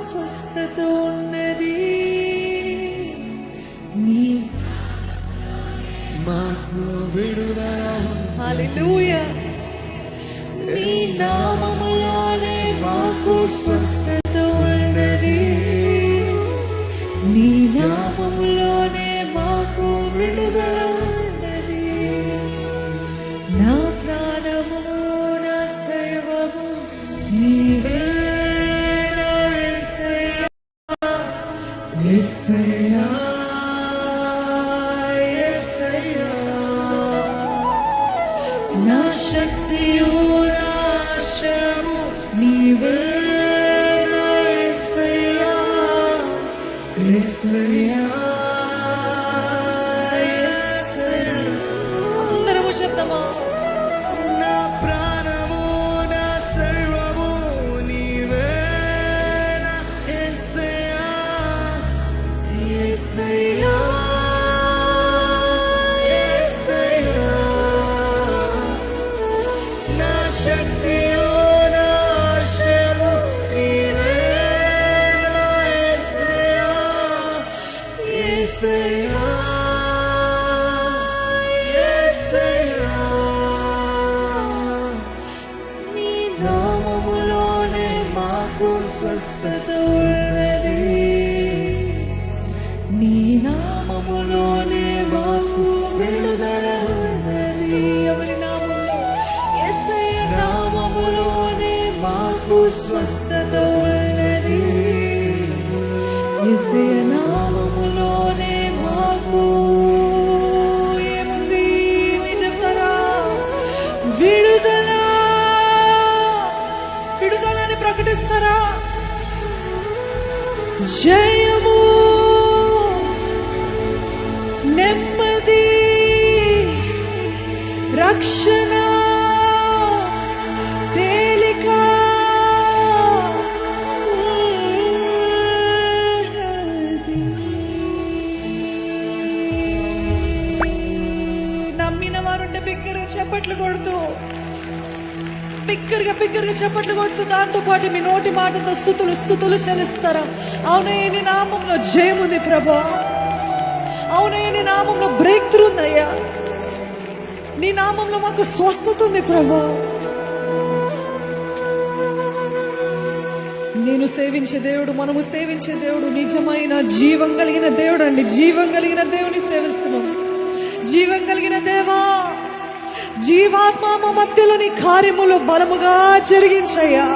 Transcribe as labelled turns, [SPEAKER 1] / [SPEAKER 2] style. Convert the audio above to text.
[SPEAKER 1] స్వస్థత ఉన్నది, నీ
[SPEAKER 2] మాకు విడుదల.
[SPEAKER 1] హల్లెలూయా. నీ నామములోనే మాకు స్వస్థత ఉన్నది, నీ నామములోనే మాకు విడుదల ఉన్నది. నా ప్రాణము నా సర్వము నీవే యేసయ్యా,
[SPEAKER 2] యేసయ్యా, యేసయ్యా,
[SPEAKER 1] నా శక్తియు నా ఆశ్రయము నీవే యేసయ్యా,
[SPEAKER 2] యేసయ్యా,
[SPEAKER 1] యేసయ్యా. అందరము శబ్దమా.
[SPEAKER 2] నా ప్రాణము నా సర్వము నీవే నా యేసయ్యా, యేసయ్యా, యేసయ్యా, నా శక్తియు నా ఆశ్రయము నీవే నా యేసయ్యా, యేసయ్యా, యేసయ్యా.
[SPEAKER 1] నీ నామములోనే మాకు స్వస్థత ఉన్నది, నీ నామములోనే మాకు విడుదల ఉన్నది. ఎవరి నామములో? యేసయ్య నామములోనే మాకు స్వస్థత ఉన్నది, యేసయ్య నామములోనే మాకు ఏముంది? మీరు చెప్తారా? విడుదల. విడుదలని ప్రకటిస్తారా? జయము, నెమ్మది, రక్షణ, తేలిక ఉన్నది. నమ్మిన వారుంటే బిగ్గరగా చప్పట్లు కొడుతూ, బిగ్గరగా చప్పట్లు కొడుతూ, దాంతో పాటు మీ నోటి మాటతో స్తుతులు చెల్లిస్తారా? అవునయ్య, నీ నామంలో జయముంది ప్రభా. అవునయ్య, నీ నామంలో బ్రేక్ త్రూ ఉందయ్యా. నీ నామంలో మాకు స్వస్థత ఉంది ప్రభా. నేను సేవించే దేవుడు, మనము సేవించే దేవుడు నిజమైన జీవం కలిగిన దేవుడు అండి. జీవం కలిగిన దేవుని సేవిస్తున్నాం. జీవం కలిగిన దేవా, జీవాత్మ మా మధ్యలో నీ కార్యములు బలముగా జరిగించయ్యా.